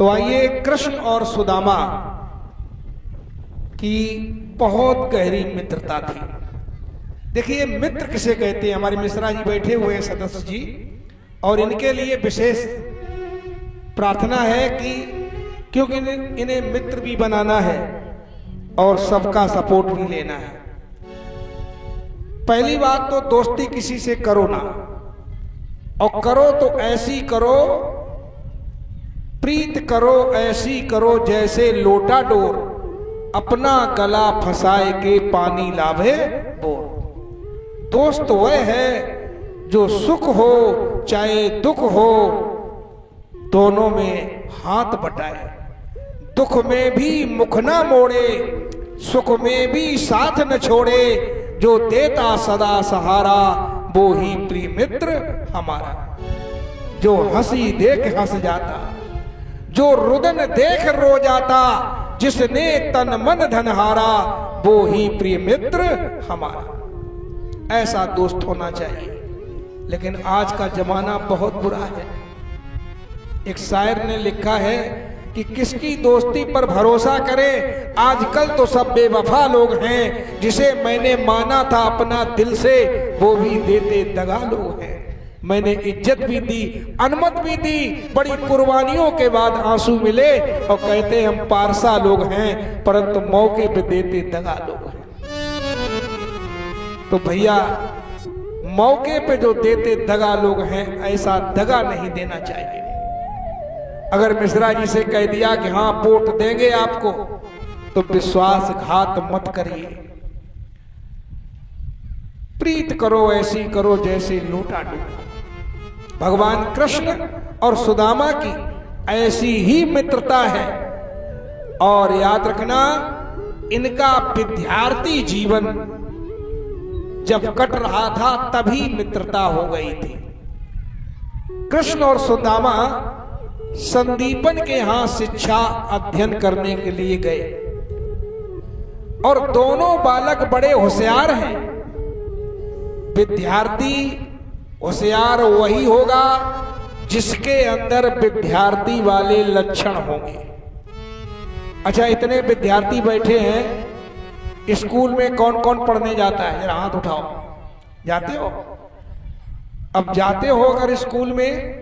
तो आइए, कृष्ण और सुदामा की बहुत गहरी मित्रता थी। देखिए, मित्र किसे कहते हैं? हमारे मिश्रा जी बैठे हुए हैं, सदस्य जी, और इनके लिए विशेष प्रार्थना है कि क्योंकि इन्हें मित्र भी बनाना है और सबका सपोर्ट भी लेना है। पहली बात तो दोस्ती किसी से करो ना, और करो तो ऐसी करो, प्रीत करो ऐसी करो जैसे लोटा डोर, अपना गला फंसाए के पानी लावे बोर। दोस्त वह है जो सुख हो चाहे दुख हो, दोनों में हाथ बटाए। दुख में भी मुख ना मोड़े, सुख में भी साथ न छोड़े, जो देता सदा सहारा वो ही प्रिय मित्र हमारा। जो हंसी देख हंस जाता, जो रुदन देख रो जाता, जिसने तन मन धन हारा, वो ही प्रिय मित्र हमारा। ऐसा दोस्त होना चाहिए। लेकिन आज का जमाना बहुत बुरा है। एक शायर ने लिखा है कि किसकी दोस्ती पर भरोसा करें, आजकल तो सब बेवफा लोग हैं। जिसे मैंने माना था अपना दिल से, वो भी देते दगा लोग हैं। मैंने इज्जत भी दी, अनुमत भी दी, बड़ी कुर्बानियों के बाद आंसू मिले, और कहते हम पारसा लोग हैं, परंतु मौके पे देते दगा लोग हैं। तो भैया, मौके पे जो देते दगा लोग हैं, ऐसा दगा नहीं देना चाहिए। अगर मिश्रा जी से कह दिया कि हाँ वोट देंगे आपको, तो विश्वासघात मत करिए। प्रीत करो ऐसी करो जैसे लोटा डूबो। भगवान कृष्ण और सुदामा की ऐसी ही मित्रता है। और याद रखना, इनका विद्यार्थी जीवन जब कट रहा था तभी मित्रता हो गई थी। कृष्ण और सुदामा संदीपन के यहां शिक्षा अध्ययन करने के लिए गए, और दोनों बालक बड़े होशियार हैं। विद्यार्थी होशियार वही होगा जिसके अंदर विद्यार्थी वाले लक्षण होंगे। अच्छा, इतने विद्यार्थी बैठे हैं, स्कूल में कौन कौन पढ़ने जाता है? जरा हाथ उठाओ। जाते हो? अब जाते हो अगर स्कूल में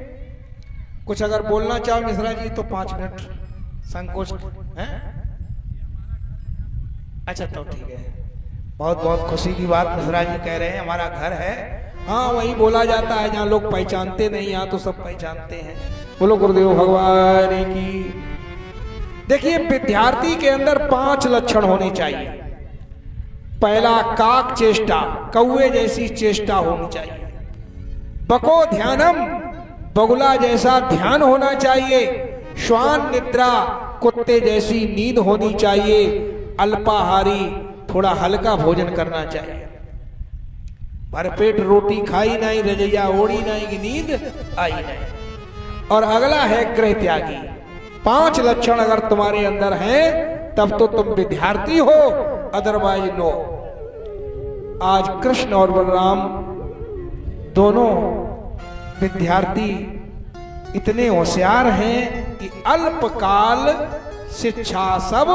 कुछ अगर बोलना चाहो मिश्रा जी तो 5 मिनट संकोच है। अच्छा, तो ठीक है, बहुत बहुत खुशी की बात मिश्रा जी कह रहे हैं, हमारा घर है। हाँ, वही बोला जाता है जहाँ लोग पहचानते नहीं, यहाँ तो सब पहचानते हैं। बोलो गुरुदेव भगवान की। देखिए, विद्यार्थी के अंदर 5 लक्षण होने चाहिए। पहला, काक चेष्टा, कौवे जैसी चेष्टा होनी चाहिए। बको ध्यानम, बगुला जैसा ध्यान होना चाहिए। श्वान निद्रा, कुत्ते जैसी नींद होनी चाहिए। अल्पाहारी, थोड़ा हल्का भोजन करना चाहिए। भरपेट रोटी खाई नहीं, रजैया ओढ़ी नहीं की नींद आई नहीं। और अगला है गृह त्यागी। 5 लक्षण अगर तुम्हारे अंदर हैं तब तो तुम विद्यार्थी हो, अदरवाइज नो। आज कृष्ण और बलराम दोनों विद्यार्थी इतने होशियार हैं कि अल्पकाल शिक्षा सब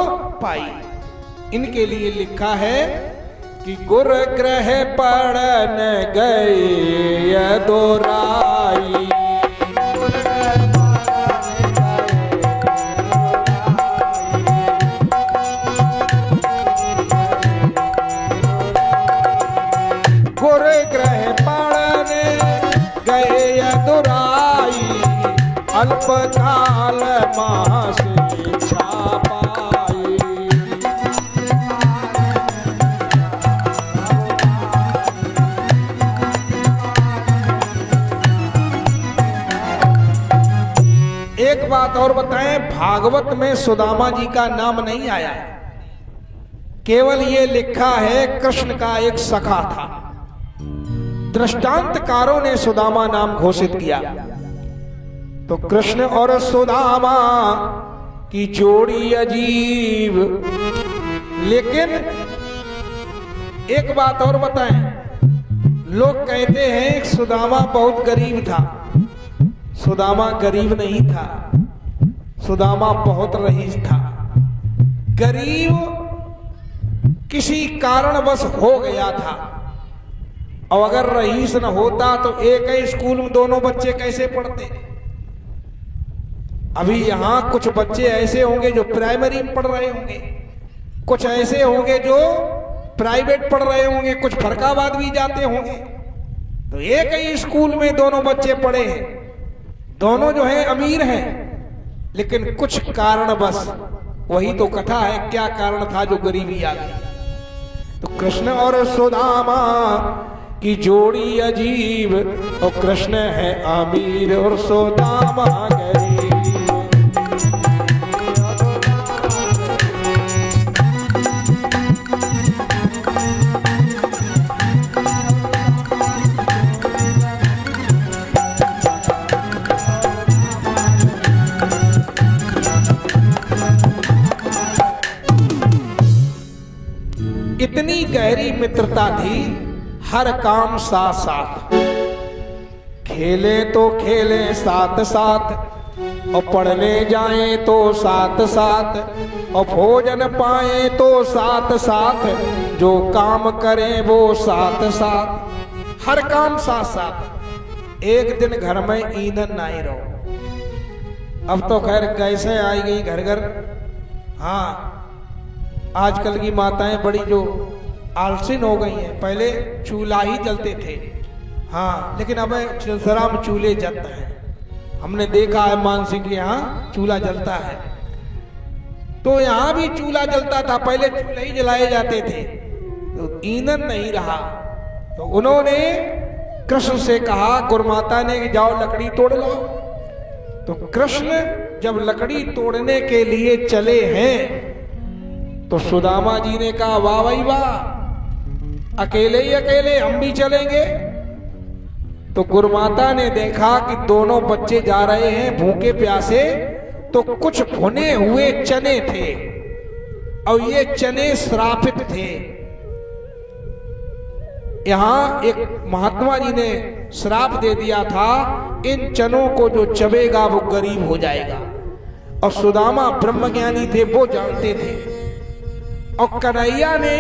पाई। इनके लिए लिखा है कि गुरु ग्रह पढ़न गए दोराई। गुरु ग्रह पढ़न गए दोराई, अल्पकाल मास शिक्षा पाई। एक बात और बताएं, भागवत में सुदामा जी का नाम नहीं आया, केवल ये लिखा है कृष्ण का एक सखा था। दृष्टांतकारों ने सुदामा नाम घोषित किया। तो कृष्ण और सुदामा की जोड़ी अजीब। लेकिन एक बात और बताएं, लोग कहते हैं सुदामा बहुत गरीब था। सुदामा गरीब नहीं था। सुदामा बहुत रईस था, गरीब किसी कारणवश हो गया था। और अगर रईस न होता तो एक ही स्कूल में दोनों बच्चे कैसे पढ़ते। अभी यहां कुछ बच्चे ऐसे होंगे जो प्राइमरी में पढ़ रहे होंगे, कुछ ऐसे होंगे जो प्राइवेट पढ़ रहे होंगे, कुछ फरकाबाद भी जाते होंगे। तो एक ही स्कूल में दोनों बच्चे पढ़े हैं, दोनों जो है अमीर हैं, लेकिन कुछ कारणवश, वही तो कथा है, क्या कारण था जो गरीबी आ गई। तो कृष्ण और सुदामा की जोड़ी अजीब, और कृष्ण है अमीर और सुदामा गरीब। इतनी गहरी मित्रता थी, हर काम साथ साथ, खेले तो खेले साथ साथ, और पढ़ने जाएं तो साथ साथ, और भोजन पाए तो साथ साथ, जो काम करें वो साथ साथ, हर काम साथ साथ। एक दिन घर में ईंधन नहीं रहो। अब तो खैर गैसें आई गई घर घर। हाँ, आजकल की माताएं बड़ी जो आलसीन हो गई हैं, पहले चूल्हा ही जलते थे। हाँ, लेकिन अब सिलसिला में चूल्हे जलते हैं। हमने देखा है मानसिंह के यहाँ चूल्हा जलता है, तो यहाँ भी चूल्हा जलता था, पहले चूल्हे ही जलाए जाते थे, तो ईंधन नहीं रहा। तो उन्होंने कृष्ण से कहा, गुरुमाता ने कि जाओ लकड़ी तोड़ लो। तो कृष्ण जब लकड़ी तोड़ने के लिए चले हैं, तो सुदामा जी ने कहा, वाह भाई वाह, अकेले ही अकेले हम भी चलेंगे। तो गुरुमाता ने देखा कि दोनों बच्चे जा रहे हैं भूखे प्यासे, तो कुछ भुने हुए चने थे, और ये चने श्रापित थे। यहां एक महात्मा जी ने श्राप दे दिया था, इन चनों को जो चबेगा वो गरीब हो जाएगा। और सुदामा ब्रह्मज्ञानी थे, वो जानते थे। और कन्हैया ने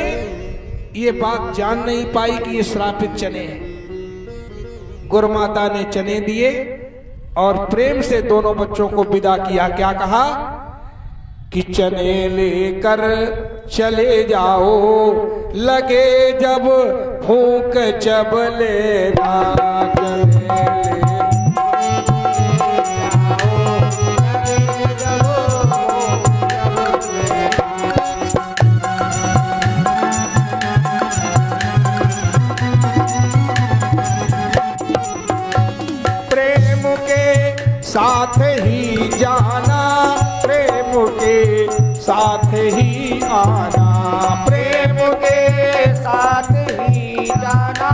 ये बात जान नहीं पाई कि ये श्रापित चने हैं। गुरुमाता ने चने दिए और प्रेम से दोनों बच्चों को विदा किया। क्या कहा कि चने लेकर चले जाओ, लगे जब भूख चबले साथ ही जाना, प्रेम के साथ ही आना, प्रेम के साथ ही जाना,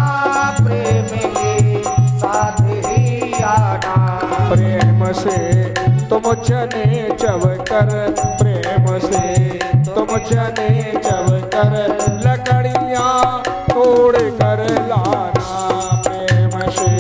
प्रेम के साथ ही आना। प्रेम से तुम चने चबकर, प्रेम से तुम चने चबकर, लकड़ियां तोड़ कर लाना, प्रेम से।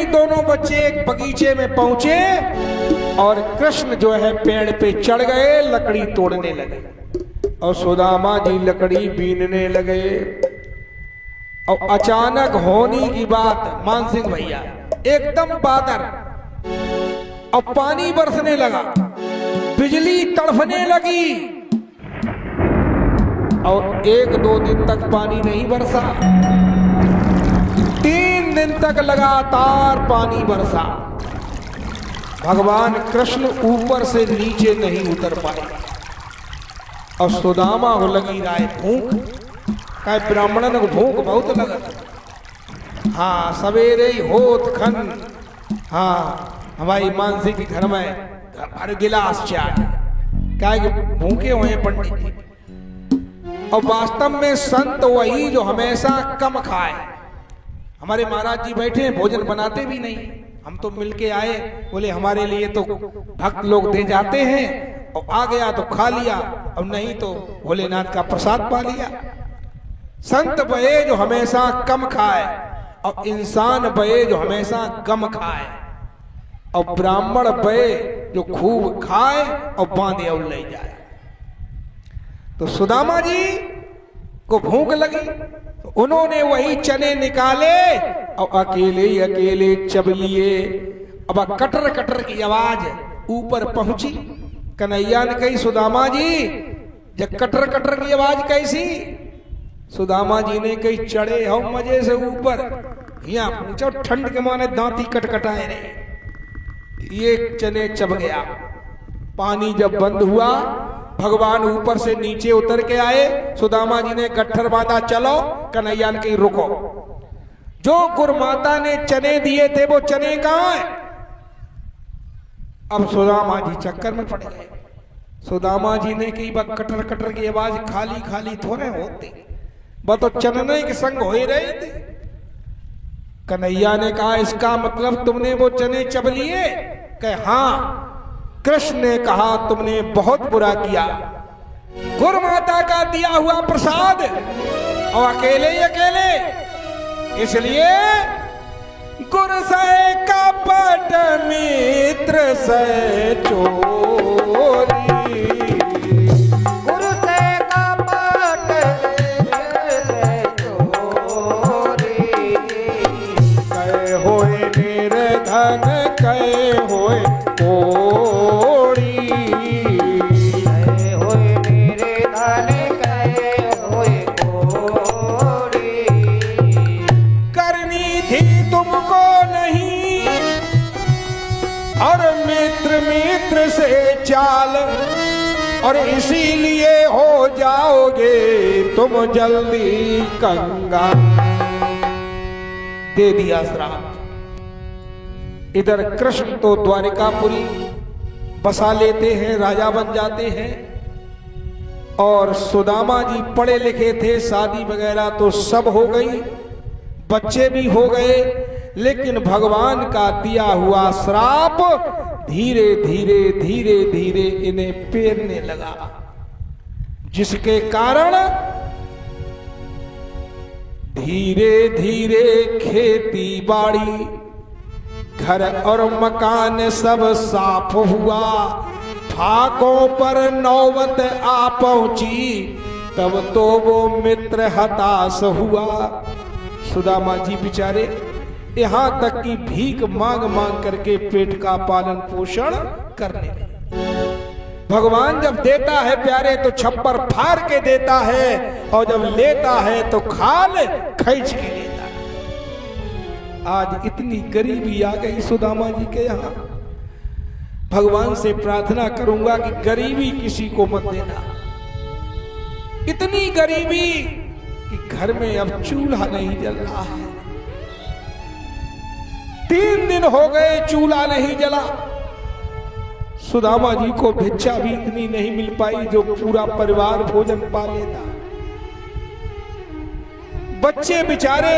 दोनों बच्चे एक बगीचे में पहुंचे और कृष्ण जो है पेड़ पे चढ़ गए, लकड़ी तोड़ने लगे, और सुदामा जी लकड़ी बीनने लगे। और अचानक होनी की बात, मानसिंह भैया, एकदम बादल और पानी बरसने लगा, बिजली तड़फने लगी, और 1-2 दिन तक पानी नहीं बरसा। 3 दिन तक लगातार पानी बरसा। भगवान कृष्ण ऊपर से नीचे नहीं उतर पाए, और सुदामा को लगी राय भूख। कहे ब्राह्मणन को भूख बहुत लगत। हाँ, सवेरे ही होत खन, हाँ हमारी मानसी के घर में हर गिलास चाय, क्या भूखे हुए पंडित जी। और वास्तव में संत वही जो हमेशा कम खाए। हमारे महाराज जी बैठे हैं, भोजन बनाते भी नहीं। हम तो मिलके आए। बोले हमारे लिए तो भक्त लोग दे जाते हैं, और आ गया तो खा लिया, और नहीं तो भोलेनाथ का प्रसाद पा लिया। संत बये जो हमेशा कम खाए, और इंसान बये जो हमेशा गम खाए, और ब्राह्मण बये जो खूब खाए और बांधे और ले जाए। तो सुदामा जी को भूख लगी, तो उन्होंने वही चने निकाले और अकेले चब लिए। अब कटर कटर की आवाज ऊपर पहुंची। कन्हैया ने कही सुदामा जी जब कटर कटर की आवाज कैसी? सुदामा जी ने कही चढ़े हो मजे से ऊपर, यहाँ पूछो ठंड के माने दांती कटकटाए रहे। ये चने चब गया। पानी जब बंद हुआ, भगवान ऊपर से नीचे उतर के आए। सुदामा जी ने गट्ठर बांधा, चलो। कन्हैया ने कही रुको, जो गुरमाता ने चने दिए थे वो चने कहां है? अब सुदामा जी चक्कर में पड़ गए। सुदामा जी ने कही बस कटर कटर की आवाज खाली खाली थोड़े होती, वह तो चनने के संग हो ही रहे थे। कन्हैया ने कहा इसका मतलब तुमने वो चने चब लिए? कहे हाँ, कृष्ण ने कहा तुमने बहुत बुरा किया, गुरमाता का दिया हुआ प्रसाद और अकेले ही अकेले, इसलिए गुर से कपट मित्र से चोरी। गुरु से कपट से चोरी। कहे होए निर्धन कहे होए कोड़ी। कहे होए निर्धन कहे होए कोड़ी। करनी थी तुमको नहीं और मित्र मित्र से चाल, और इसीलिए हो जाओगे तुम जल्दी कंगाल। दे दिया श्राप। इधर कृष्ण तो द्वारिकापुरी बसा लेते हैं, राजा बन जाते हैं, और सुदामा जी पढ़े लिखे थे, शादी वगैरह तो सब हो गई, बच्चे भी हो गए, लेकिन भगवान का दिया हुआ श्राप धीरे धीरे धीरे धीरे इन्हें पेरने लगा, जिसके कारण धीरे धीरे खेती बाड़ी घर और मकान सब साफ हुआ। फाकों पर नौबत आ पहुंची, तब तो वो मित्र हताश हुआ। सुदामा जी बेचारे यहां तक कि भीख मांग मांग करके पेट का पालन पोषण करने लगे। भगवान जब देता है प्यारे तो छप्पर फाड़ के देता है, और जब लेता है तो खाल खींच के लेता है। आज इतनी गरीबी आ गई सुदामा जी के यहाँ। भगवान से प्रार्थना करूंगा कि गरीबी किसी को मत देना। इतनी गरीबी कि घर में अब चूल्हा नहीं जल रहा है। 3 दिन हो गए चूल्हा नहीं जला। सुदामा जी को भिक्षा भी इतनी नहीं मिल पाई जो पूरा परिवार भोजन पा लेता। बच्चे बेचारे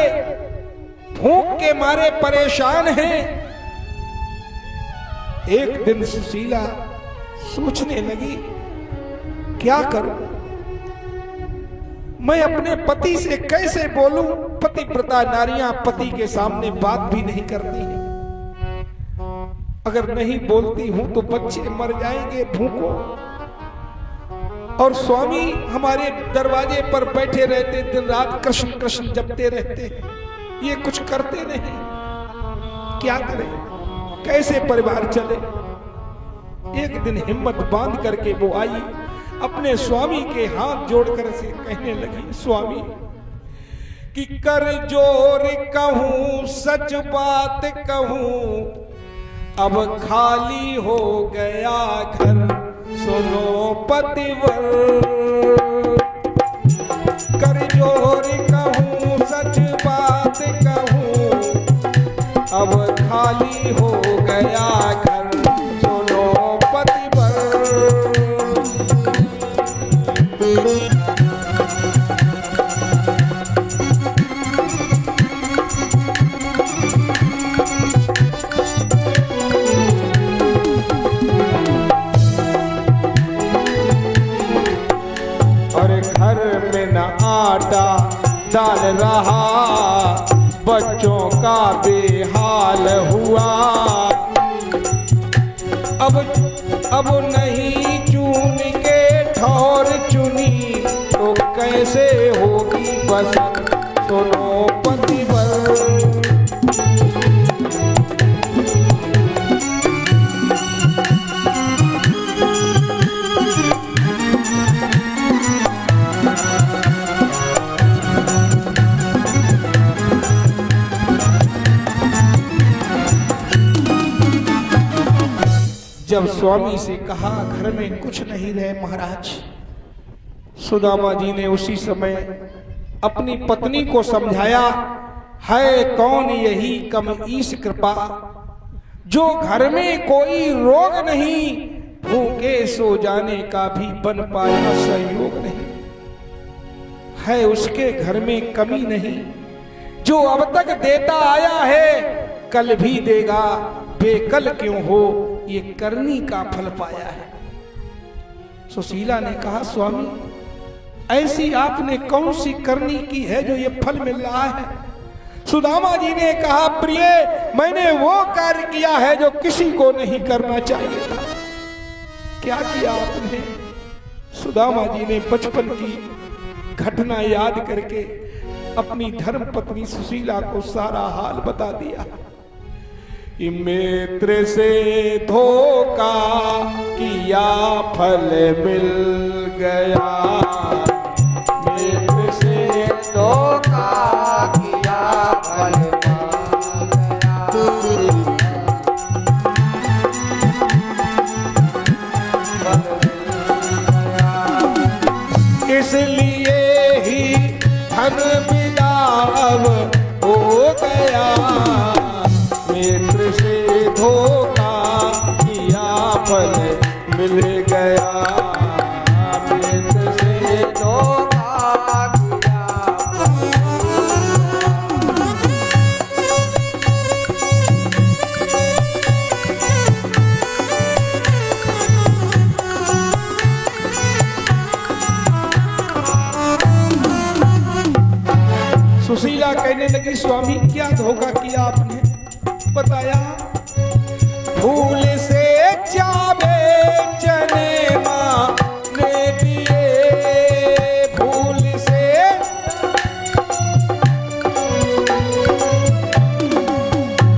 भूख के मारे परेशान हैं। एक दिन सुशीला सोचने लगी क्या करूं, मैं अपने पति से कैसे बोलूं? पतिव्रता नारियां पति के सामने बात भी नहीं करती हैं। अगर नहीं बोलती हूं तो बच्चे मर जाएंगे भूखों, और स्वामी हमारे दरवाजे पर बैठे रहते, दिन रात कृष्ण कृष्ण जपते रहते हैं, ये कुछ करते नहीं। क्या करें, कैसे परिवार चले? एक दिन हिम्मत बांध करके वो आई, अपने स्वामी के हाथ जोड़कर से कहने लगी, स्वामी कि कर जोर कहूं सच बात कहूं, अब खाली हो गया घर सुनो पतिवर। कर जोर कहूं सच बात कहूं, अब खाली हो गया घर सुनो पतिवर। आटा डाल रहा, बच्चों का बेहाल हुआ। अब नहीं चुन के ठौर चुनी तो कैसे होगी बसंत, सुनो पतिवर। जब स्वामी से कहा घर में कुछ नहीं रहे महाराज, सुदामा जी ने उसी समय अपनी पत्नी को समझाया, है कौन यही कम ईश कृपा, जो घर में कोई रोग नहीं, भूखे सो जाने का भी बन पाया संयोग नहीं। है उसके घर में कमी नहीं, जो अब तक देता आया है कल भी देगा, बेकल क्यों हो ये करनी का फल पाया है। सुशीला ने कहा स्वामी ऐसी आपने कौन सी करनी की है जो ये फल मिल रहा है। सुदामा जी ने कहा प्रिय मैंने वो कार्य किया है जो किसी को नहीं करना चाहिए था। क्या किया आपने? सुदामा जी ने बचपन की घटना याद करके अपनी धर्म पत्नी सुशीला को सारा हाल बता दिया। मित्र से धोखा किया फल मिल गया, मित्र से धोखा किया फल इसलिए ही धन बिदाव हो गया, मित्र से धोखा किया फल मिल गया, मित्र से धोखा किया। सुशीला कहने लगी स्वामी क्या धोखा किया आपने? बताया भूल से चावे चने माँ ने दिए, भूल से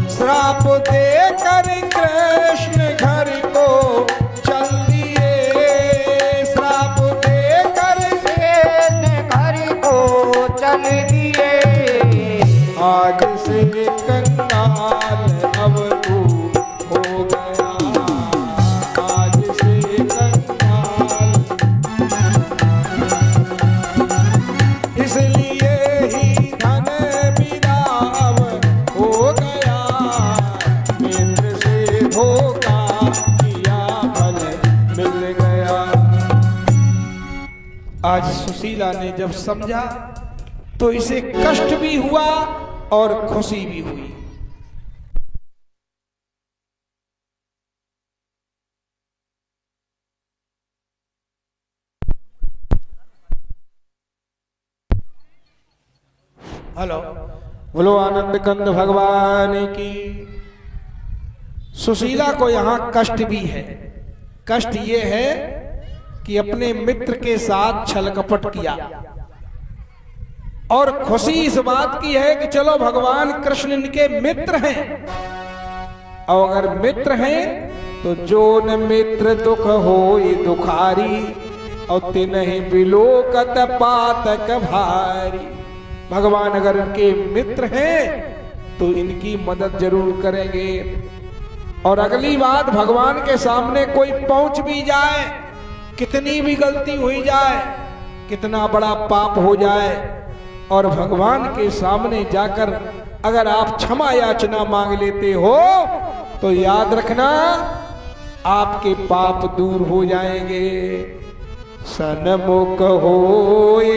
श्राप दे कर कृष्ण घर को चल दिए, श्राप दे कर कृष्ण घर को चल दिए। आज से कंगाल अब तू हो गया, आज से कंगाल, इसलिए ही धन बिदाव हो गया, मित्र से धोखा किया फल मिल गया। आज सुशीला ने जब समझा तो इसे कष्ट भी हुआ और खुशी भी हुई। हेलो बोलो आनंद कंद भगवान की। सुशीला को यहां कष्ट भी है। कष्ट ये है कि अपने मित्र के साथ छल कपट किया, और खुशी इस बात की है कि चलो भगवान कृष्ण इनके मित्र हैं, और अगर मित्र हैं तो जो न मित्र दुख होई दुखारी, और तिन्हि बिलोकत पातक भारी। भगवान अगर इनके मित्र हैं तो इनकी मदद जरूर करेंगे। और अगली बात, भगवान के सामने कोई पहुंच भी जाए, कितनी भी गलती हुई जाए, कितना बड़ा पाप हो जाए, और भगवान के सामने जाकर अगर आप क्षमा याचना मांग लेते हो तो याद रखना आपके पाप दूर हो जाएंगे। सन्मुख होए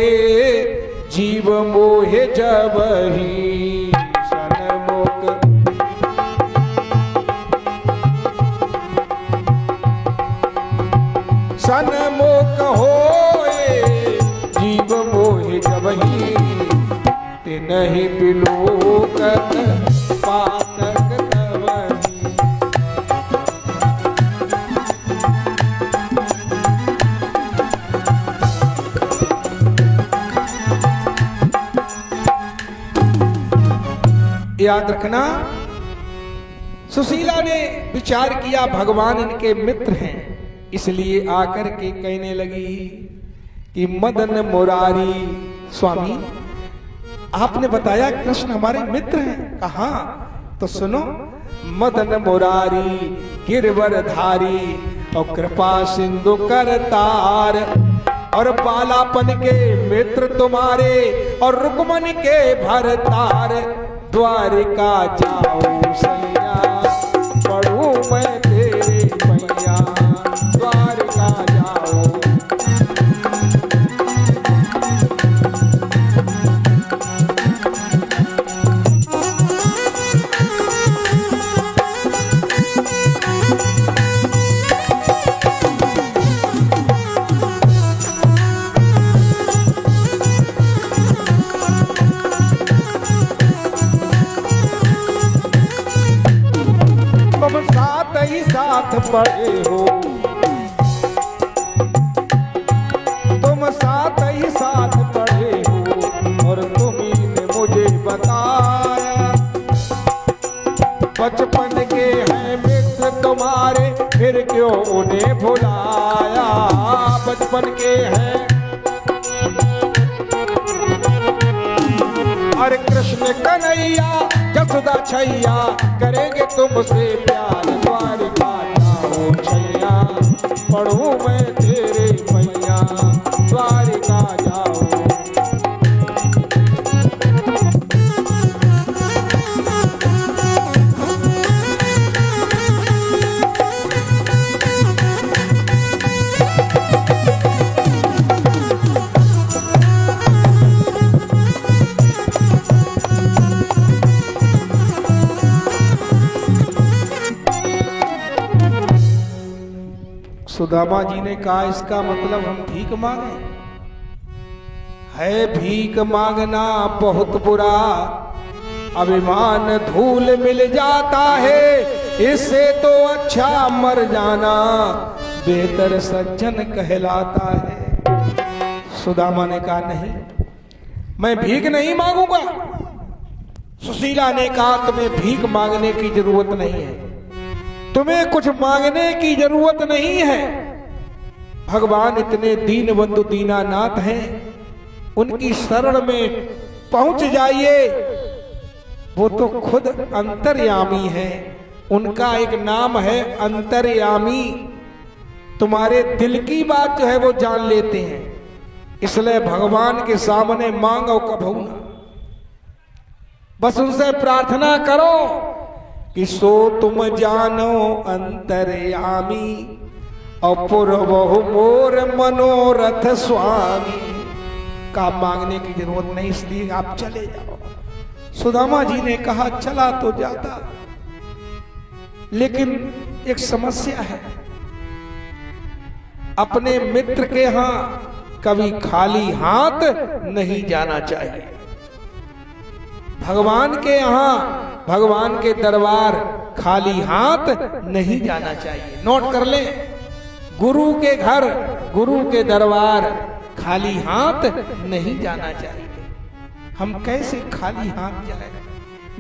जीव मोहे जबहि, सन्मुख सन्मुख होए जीव मोहे जबहि, नहीं बिलोकत पातक तवही। याद रखना, सुशीला ने विचार किया भगवान इनके मित्र हैं, इसलिए आकर के कहने लगी कि मदन मुरारी स्वामी, आपने बताया कृष्ण हमारे मित्र हैं, कहा तो सुनो, मदन मुरारी गिरवरधारी और कृपा सिंधु करतार, और बालापन के मित्र तुम्हारे और रुक्मन के भरतार, द्वारिका जाओ सैया पढ़ू मैं तेरे मैया, द्वारिका जाओ। साथ पड़े हो तुम, साथ ही साथ पड़े हो, और तुम्ही ने मुझे बताया बचपन के हैं मित्र तुम्हारे, फिर क्यों उन्हें भुलाया। बचपन के हैं और कृष्ण कन्हैया जसोदा छैया, करेंगे तुमसे प्यार, द्वारिका जाओ छैया पढ़ू मैं तेरे मैया, द्वारिका जाओ। सुदामा जी ने कहा इसका मतलब हम भीख मांगे? है भीख मांगना बहुत बुरा, अभिमान धूल मिल जाता है, इससे तो अच्छा मर जाना बेहतर सज्जन कहलाता है। सुदामा ने कहा नहीं, मैं भीख नहीं मांगूंगा। सुशीला ने कहा तुम्हें भीख मांगने की जरूरत नहीं है, तुम्हें कुछ मांगने की जरूरत नहीं है। भगवान इतने दीन बंधु दीनानाथ हैं, उनकी शरण में पहुंच जाइए। वो तो खुद अंतर्यामी है, उनका एक नाम है अंतर्यामी। तुम्हारे दिल की बात जो है वो जान लेते हैं, इसलिए भगवान के सामने मांगो कभू ना, बस उनसे प्रार्थना करो कि सो तुम जानो अंतर्यामी, अपूर्वहु मोर मनोरथ स्वामी। का मांगने की जरूरत नहीं, इसलिए आप चले जाओ। सुदामा जी ने कहा चला तो जाता, लेकिन एक समस्या है, अपने मित्र के यहां कभी खाली हाथ नहीं जाना चाहिए। भगवान के यहां, भगवान के दरबार खाली हाथ नहीं जाना चाहिए। नोट कर ले, गुरु के घर, गुरु के दरबार खाली हाथ नहीं जाना चाहिए। हम कैसे खाली हाथ जाए,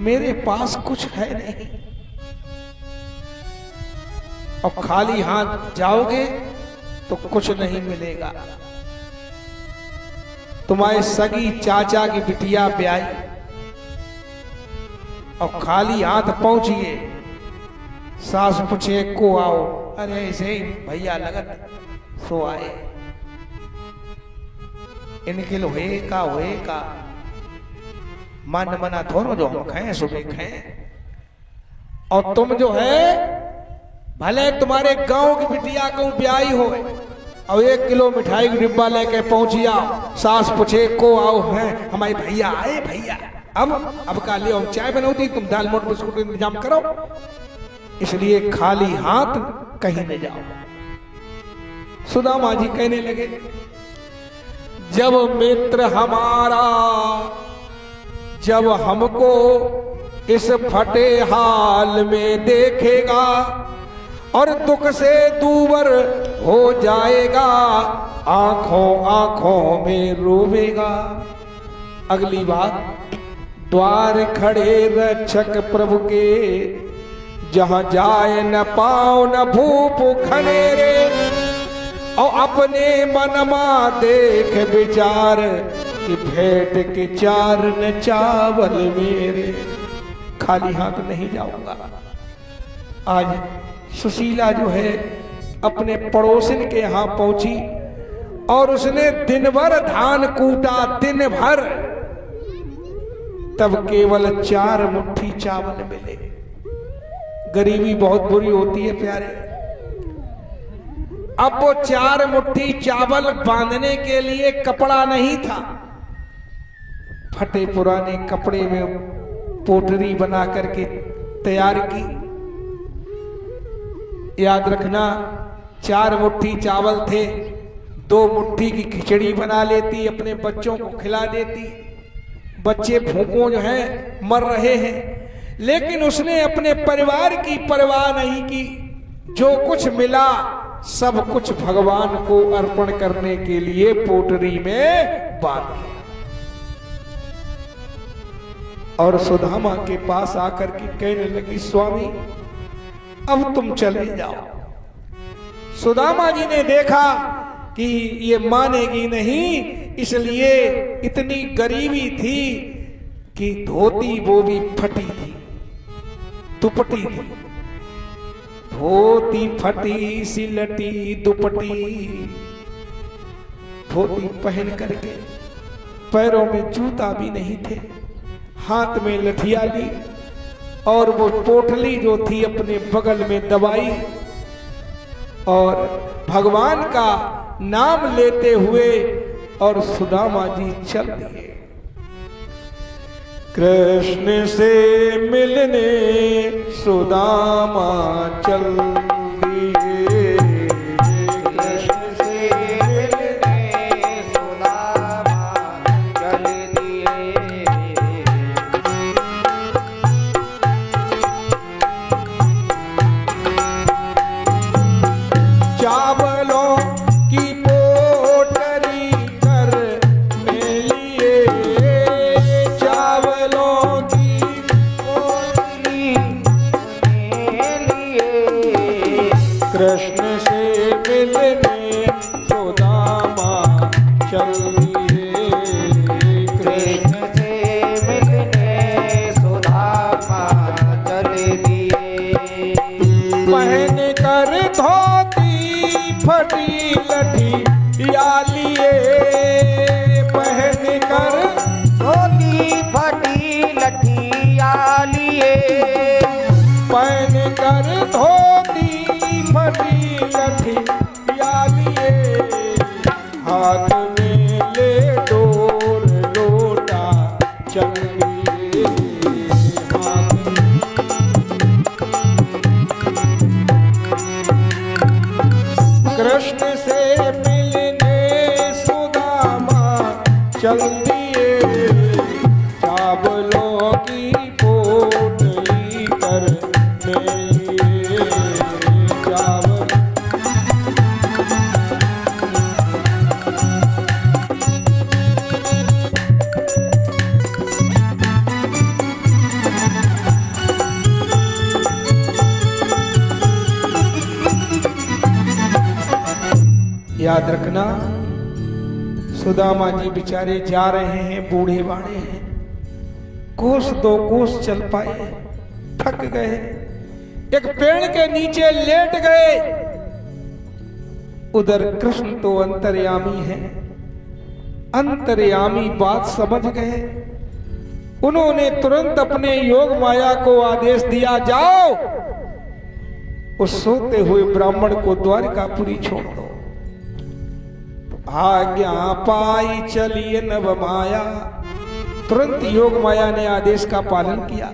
मेरे पास कुछ है नहीं, और खाली हाथ जाओगे तो कुछ नहीं मिलेगा। तुम्हारे सगी चाचा की बिटिया ब्याई और खाली हाथ पहुंचिए, सास पूछे को आओ, अरे ऐसे ही भैया लगत सो आए, इनके लोहे का मन मना थोड़ो जो हम खाएं सुबह खाएं। और तुम जो है भले तुम्हारे गांव की बिटिया को ब्याई हो और 1 किलो मिठाई का डिब्बा लेके पहुंचिया, सास पूछे को आओ, हैं हमारे भैया आए, भैया अब का ले चाय बनौती, तुम दाल मोट बिस्कुट इंतजाम करो। इसलिए खाली हाथ कहीं न जाओ। सुदामा जी कहने लगे जब मित्र हमारा जब हमको इस फटे हाल में देखेगा और दुख से दूवर हो जाएगा, आंखों आंखों में रोवेगा। अगली बात, द्वार खड़े रक्षक प्रभु के, जहां जाए न पाओ न भूप खनेरे, और अपने मनमा देख विचार कि भेंट के चार न चावल मेरे, खाली हाथ नहीं जाऊंगा। आज सुशीला जो है अपने पड़ोसिन के यहां पहुंची और उसने दिन भर धान कूटा, दिन भर, तब केवल 4 मुट्ठी चावल मिले। गरीबी बहुत बुरी होती है प्यारे। अब वो 4 मुट्ठी चावल बांधने के लिए कपड़ा नहीं था, फटे पुराने कपड़े में पोटरी बना करके तैयार की। याद रखना, 4 मुट्ठी चावल थे, 2 मुट्ठी की खिचड़ी बना लेती, अपने बच्चों को खिला देती। बच्चे भूखों जो हैं मर रहे हैं, लेकिन उसने अपने परिवार की परवाह नहीं की। जो कुछ मिला सब कुछ भगवान को अर्पण करने के लिए पोटरी में बांध दिया। और सुदामा के पास आकर के कहने लगी, स्वामी अब तुम चले जाओ। सुदामा जी ने देखा कि ये मानेगी नहीं, इसलिए इतनी गरीबी थी कि धोती वो भी फटी थी, दुपट्टी थी, धोती फटी सिलटी दुपट्टी, धोती पहन करके पैरों में जूता भी नहीं थे, हाथ में लठिया ली और वो पोटली जो थी अपने बगल में दबाई और भगवान का नाम लेते हुए और सुदामा जी चल दिए। कृष्ण से मिलने सुदामा चल दिए, कृष्ण से मिलने सुदामा चल दिए। चावलों की पोटरी कर में लिए, चावलों की पोटली में लिए, कृष्ण से मिलने सुदामा चल दिए। कृष्ण से मिलने सुदामा चल दिए। पहन कर धोती फटी लठिया लिए, पहन कर धोती फटी लठिया लिए, पहन कर धोती फटी लठिया लिए, हाथ में ले डोर लोटा चल दिए। हाथ कृष्ण से मिलने सुदामा चल दिए, चावलों की पोटली कर में लिए, चावल याद रखना, सुदामा जी बेचारे जा रहे हैं, बूढ़े बाड़े हैं, कोस 2 कोस चल पाए, थक गए, एक पेड़ के नीचे लेट गए। उधर कृष्ण तो अंतर्यामी है, अंतर्यामी बात समझ गए। उन्होंने तुरंत अपने योग माया को आदेश दिया, जाओ उस सोते हुए ब्राह्मण को द्वारकापुरी छोड़ दो। आज्ञा पाई चलिए नव माया, तुरंत योग माया ने आदेश का पालन किया,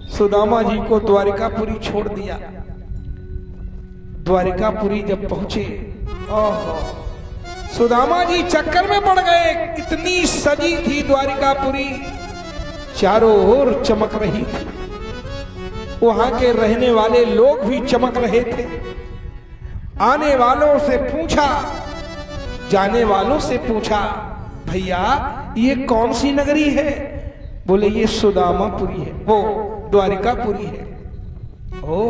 सुदामा जी को द्वारिकापुरी छोड़ दिया। द्वारिकापुरी जब पहुंचे, ओहो, सुदामा जी चक्कर में पड़ गए। इतनी सजी थी द्वारिकापुरी, चारों ओर चमक रही थी। वहां के रहने वाले लोग भी चमक रहे थे। आने वालों से पूछा, जाने वालों से पूछा, भैया ये कौन सी नगरी है? बोले ये सुदामापुरी है, वो द्वारिकापुरी है। ओ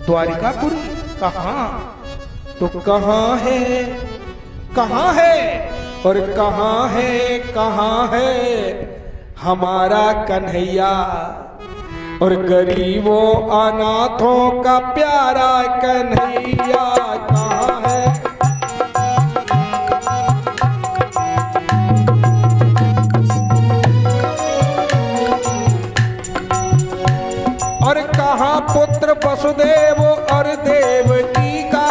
द्वारिकापुरी, कहाँ? तो कहाँ है, कहाँ है? और कहाँ है, कहाँ है हमारा कन्हैया? और गरीबों अनाथों का प्यारा कन्हैया कहाँ है? और कहाँ पुत्र वसुदेव और देवकी का,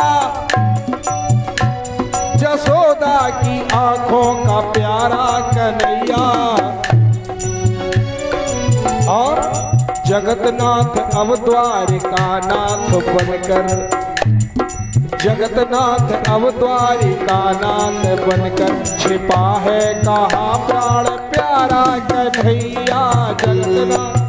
जसोदा की आंखों का प्यारा कन्हैया? और जगतनाथ अब द्वारिका नाथ बनकर, जगतनाथ अब द्वारिका नाथ बनकर छिपा है कहाँ प्राण प्यारा कन्हैया? जगतनाथ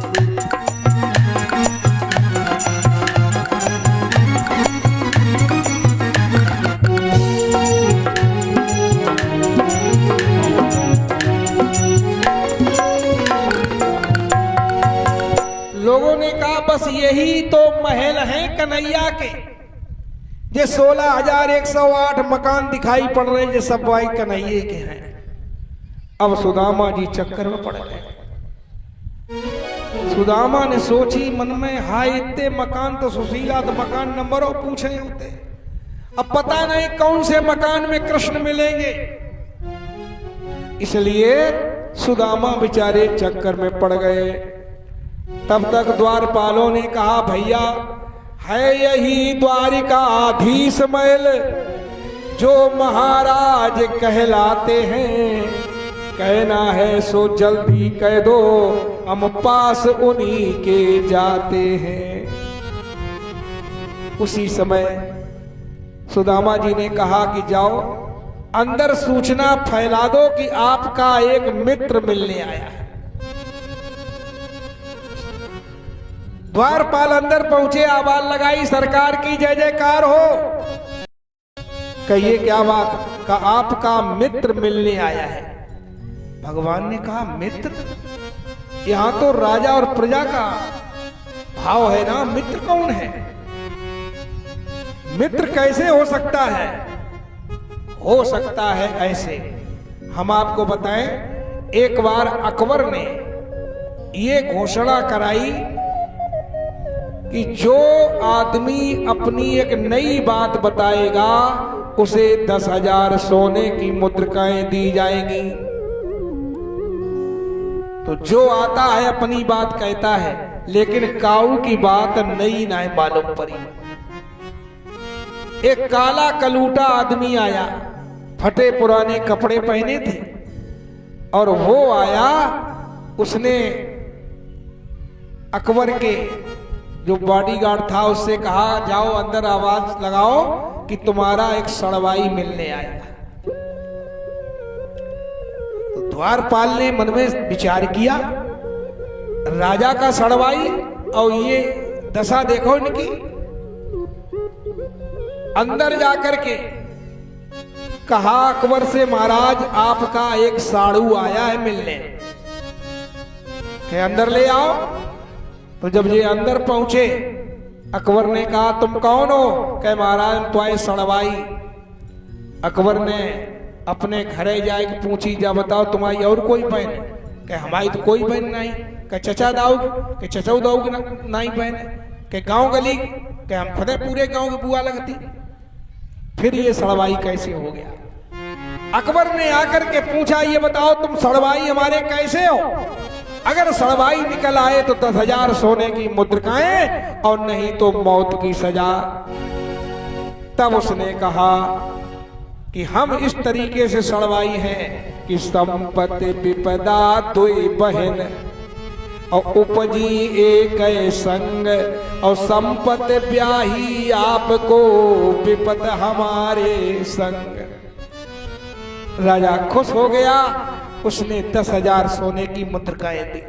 लोगों ने कहा बस यही तो महल हैं कन्हैया के। ये 16,108 मकान दिखाई पड़ रहे हैं, ये सब भाई कन्हैये के हैं। अब सुदामा जी चक्कर में पड़ गए। सुदामा ने सोची मन में, हाय इतने मकान तो सुशीला तो मकान नंबरों पूछे होते, अब पता नहीं कौन से मकान में कृष्ण मिलेंगे। इसलिए सुदामा बेचारे चक्कर में पड़ गए। तब तक द्वारपालों ने कहा भैया है यही द्वारिकाधीश महल जो महाराज कहलाते हैं, कहना है सो जल्दी कह दो हम पास उन्हीं के जाते हैं। उसी समय सुदामा जी ने कहा कि जाओ अंदर सूचना फैला दो कि आपका एक मित्र मिलने आया है। द्वारपाल अंदर पहुंचे, आवाज लगाई सरकार की जय जयकार हो। कहिए क्या बात? का आपका मित्र मिलने आया है। भगवान ने कहा मित्र? यहां तो राजा और प्रजा का भाव है ना, मित्र कौन है? मित्र कैसे हो सकता है? हो सकता है ऐसे, हम आपको बताएं। एक बार अकबर ने ये घोषणा कराई कि जो आदमी अपनी एक नई बात बताएगा उसे 10,000 सोने की मुद्रिकाएं दी जाएंगी। तो जो आता है अपनी बात कहता है, लेकिन काऊ की बात नई ना मालूम पड़ी। एक काला कलूटा आदमी आया, फटे पुराने कपड़े पहने थे, और वो आया, उसने अकबर के जो बॉडीगार्ड था उससे कहा जाओ अंदर आवाज लगाओ कि तुम्हारा एक सड़वाई मिलने आएगा। तो द्वारपाल ने मन में विचार किया, राजा का सड़वाई और ये दशा देखो इनकी। अंदर जाकर के कहा अकबर से महाराज आपका एक साड़ू आया है मिलने, के अंदर ले आओ। तो जब ये अंदर पहुंचे अकबर ने कहा तुम कौन हो? कहे महाराज तुम्हारे सड़वाई। अकबर ने अपने घरे जाए पूछी जा बताओ तुम्हारी और कोई बहन? कहे हमारी तो कोई बहन नहीं। कहे चचा दाऊ? के चचा दाऊ की नहीं बहन? के गांव गली? के हम फतेहपुरे गांव की बुआ लगती। फिर ये सड़वाई कैसे हो गया? अकबर ने आकर के पूछा ये बताओ तुम सड़वाई हमारे कैसे हो? अगर सड़वाई निकल आए तो 10,000 सोने की मुद्रिकाएं और नहीं तो मौत की सजा। तब उसने कहा कि हम इस तरीके से सड़वाई हैं कि संपत्ति विपदा दुई बहन और उपजी एक संग, और संपत्ति ब्याही आपको विपद हमारे संग। राजा खुश हो गया, उसने 10,000 सोने की मुद्रिकाएं दी।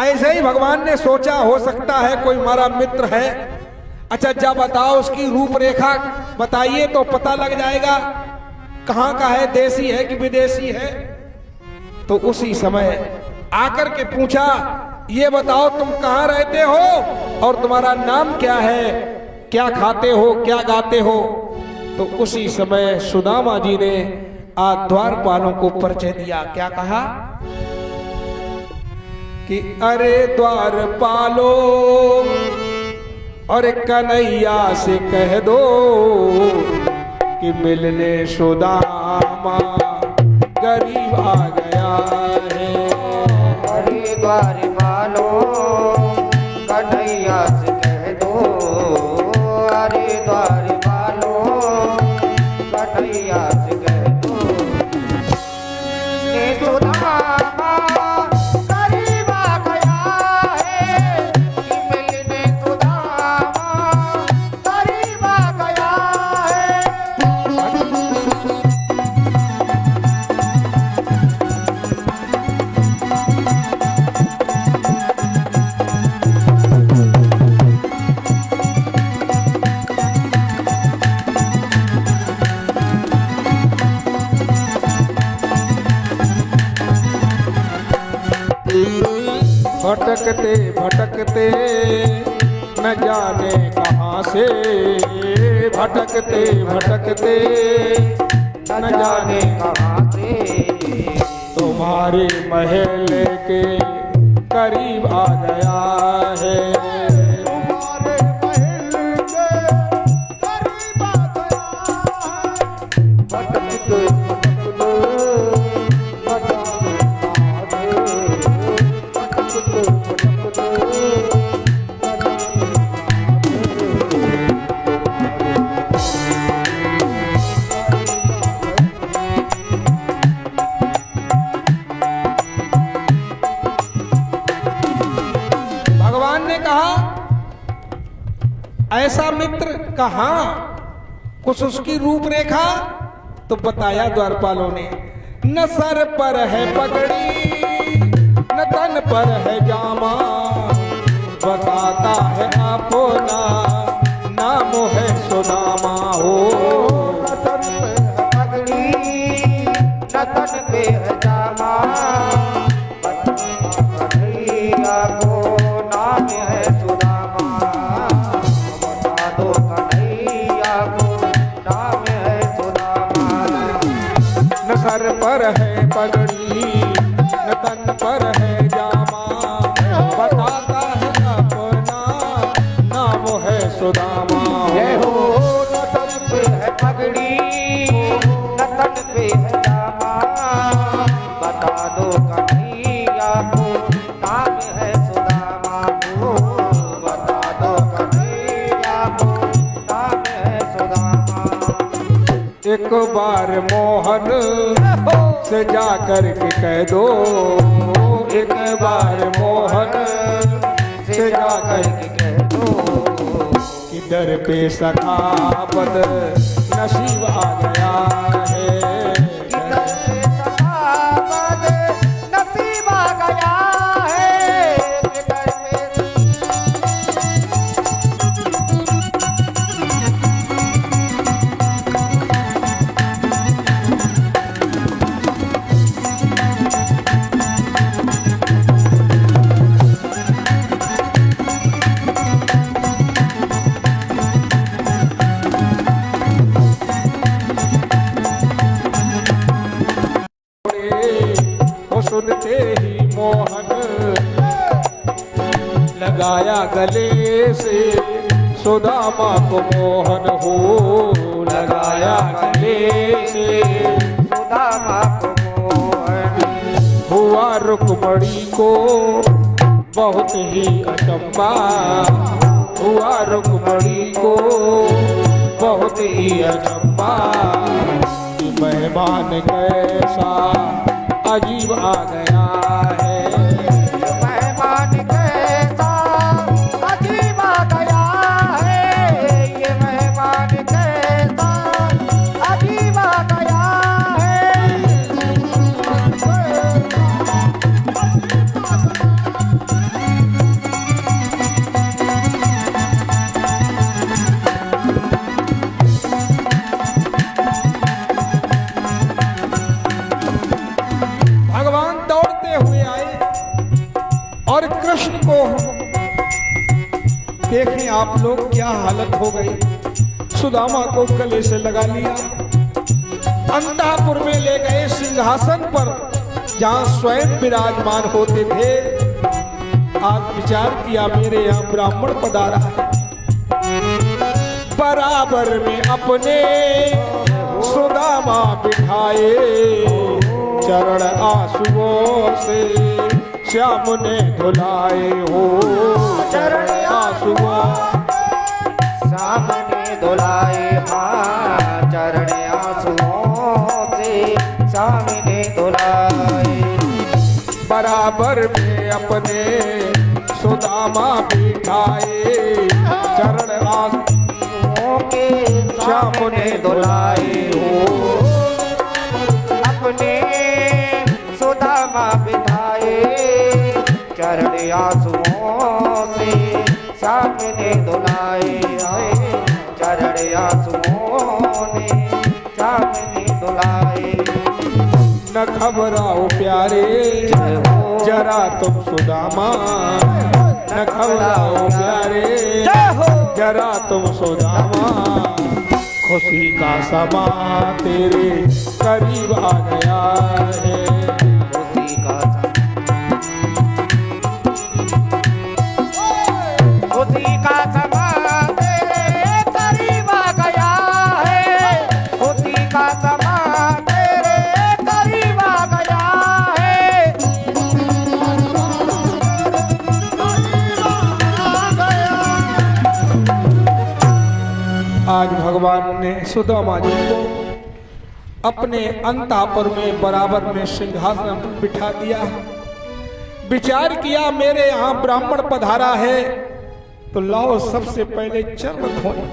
ऐसे ही भगवान ने सोचा हो सकता है कोई हमारा मित्र है, अच्छा जा बताओ उसकी रूपरेखा बताइए तो पता लग जाएगा कहाँ का है, देसी है कि विदेशी है। तो उसी समय आकर के पूछा, ये बताओ तुम कहाँ रहते हो और तुम्हारा नाम क्या है, क्या खाते हो, क्या गाते हो। तो उसी समय सुदामा जी ने द्वारपालों को परिचय दिया। क्या कहा कि अरे द्वारपालो और कन्हैया से कह दो कि मिलने सुदामा गरीब आ गया है। अरे द्वारपालो कन्हैया से कह दो, अरे द्वारपालो कन्हैया से कह दो, ने सुदामा गरीब आ गया है, कि मिलने सुदामा गरीब आ गया है। भटकते भटकते न जाने कहाँ से, भटकते भटकते न जाने कहाँ से तुम्हारे महल के करीब आ गया है। तुम्हारे महल के करीब आ गया है। भटकते भटकते न जाने कहाँ से, भटकते भटकते न जाने भगवान ने कहा ऐसा मित्र कहाँ, कुछ उसकी रूपरेखा तो बताया द्वारपालों ने। न सर पर है पगड़ी न तन पर है जामा, बताता है अपना नाम है सुदामा हो। न सर पे है पगड़ी न तन पे है जामा, बताता कन्हैया को नाम है सुदामा, बता दो कन्हैया को नाम है सुदामा। न सर पर है पगड़ी न तन पर है जामा, बताता है अपना नाम है सुदामा जय हो। हो। न सर पे है पगड़ी न तन पे है जामा, बता दो कन्हैया को नाम है सुदामा हो, बता दो कन्हैया को नाम है सुदामा। एक बार मोहन से जा कर के कह दो, एक बार मोहन से जा कर के कह दो कि दर पे सखावत नसीब आ गया है। नसीब आ गया है। सुनते ही मोहन लगाया गले से सुदामा को मोहन हो, लगाया गले से सुदामा को मोहन हुआ रुक्मणी को बहुत ही अचंबा, हुआ रुक्मणी को बहुत ही अचंबा कि मेहमान कैसा अजीब आ गया है। मेहमान कैसा अजीब आ गया है, ये मेहमान कैसा अजीब आ गया आप लोग क्या हालत हो गई। सुदामा को गले से लगा लिया, अंतापुर में ले गए सिंहासन पर जहां स्वयं विराजमान होते थे। आज विचार किया मेरे यहाँ ब्राह्मण पधारा है, बराबर में अपने सुदामा बिठाए, चरण आंसुओं से श्याम ने धुलाए हो, चरण आंसुओं श्याम ने धुलाए, हाँ चरण आंसुओं से श्याम ने धुलाए। बराबर में अपने सुदामा बिठाए, चरण आंसुओं के श्याम ने धुलाए हो, अपने सुदामा बिठाए, चरण आंसुओं से श्याम ने धुलाए, चरण आंसुओं ने श्याम ने धुलाए। न घबराओ प्यारे जरा तुम सुदामा, न घबराओ प्यारे जरा तुम सुदामा, खुशी का समा तेरे करीब आ गया है, खुशी का खुशी का समा तेरे करीब आ गया है, खुशी का समा तेरे करीब आ गया है। आज भगवान ने सुदामा जी को अपने अंतापुर में बराबर में सिंहासन पर बिठा दिया। विचार किया मेरे यहाँ ब्राह्मण पधारा है तो लाओ सबसे पहले चरण धोए।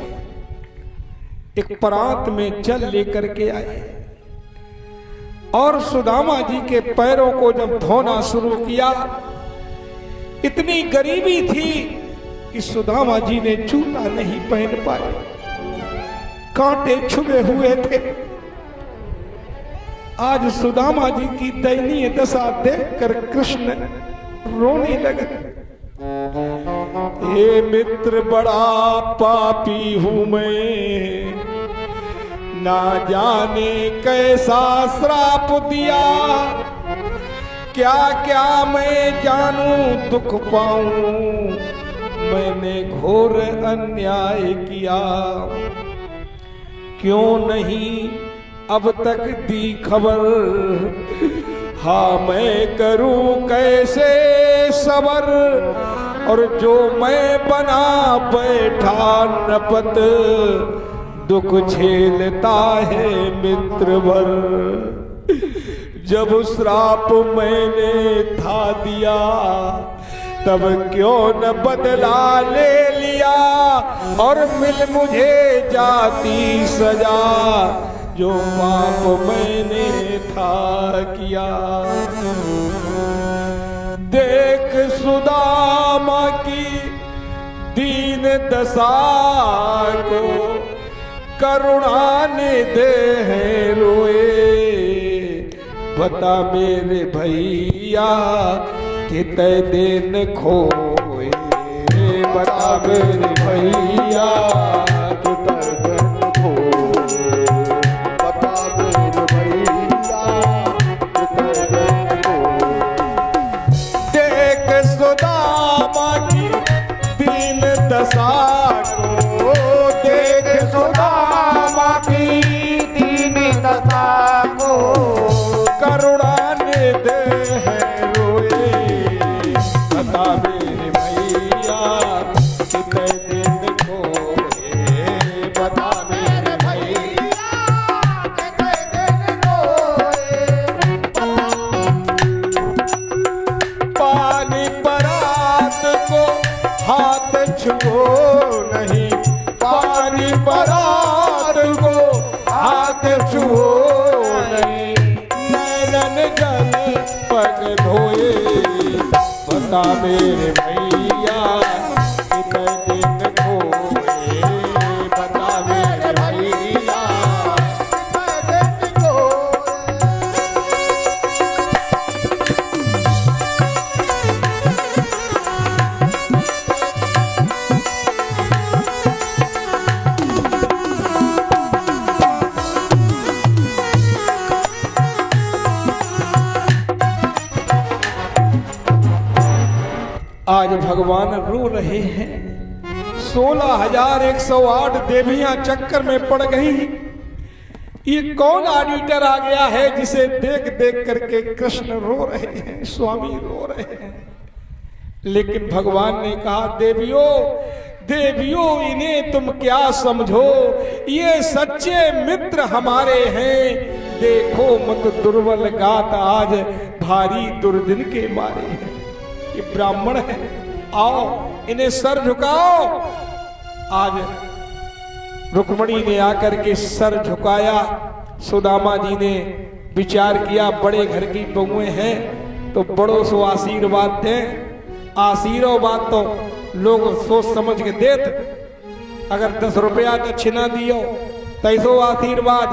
एक परात में जल लेकर के आए और सुदामा जी के पैरों को जब धोना शुरू किया, इतनी गरीबी थी कि सुदामा जी ने जूता नहीं पहन पाए, कांटे छुपे हुए थे। आज सुदामा जी की दयनीय दशा देखकर कृष्ण रोने लगे। हे मित्र बड़ा पापी हूं मैं, ना जाने कैसा श्राप दिया, क्या क्या मैं जानू दुख पाऊं, मैंने घोर अन्याय किया। क्यों नहीं अब तक दी खबर, हाँ मैं करूं कैसे सबर, और जो मैं बना बैठा नपत, दुख झेलता है मित्र भर। जब श्राप मैंने था दिया, तब क्यों न बदला ले लिया, और मिल मुझे जाती सजा, जो पाप मैंने था किया। देख सुदामा की दीन दशा को, करुणा ने दे है रोए। बता मेरे भैया कितने दिन खोए, बता मेरे भैया कितने दिन खोए, बता मेरे भैया कितने दिन खोए। देख सुदामा की दीन दशा को, देख सुदामा की दीन दशा को, करुणा ने दे है रोए। बता मेरे भैया कितने दिन खोए, बता मेरे भैया कितने दिन खोए। पानी परात को हाथ छुओ नहीं, पानी परात को हाथ छुओ नहीं, नैनन जल पग धोए। बता मेरे भैया कितने दिन खोए, बता मेरे भैया कितने दिन खोए। आज भगवान रो रहे हैं। 16,108 देवियां चक्कर में पड़ गई। ये कौन ऑडिटर आ गया है जिसे देख देख करके कृष्ण रो रहे हैं, स्वामी रो रहे हैं। लेकिन भगवान ने कहा, देवियों देवियों इन्हें तुम क्या समझो, ये सच्चे मित्र हमारे हैं। देखो मत दुर्बल गात आज भारी दुर्दिन के मारे हैं। ये ब्राह्मण है, आओ इन्हें सर झुकाओ। आज रुक्मणी ने आकर के सर झुकाया। सुदामा जी ने विचार किया, बड़े घर की बहुएं हैं तो बड़ों से आशीर्वाद दें। आशीर्वाद तो लोग सोच समझ के देत। अगर 10 रुपया दक्षिणा दियो तैसो आशीर्वाद,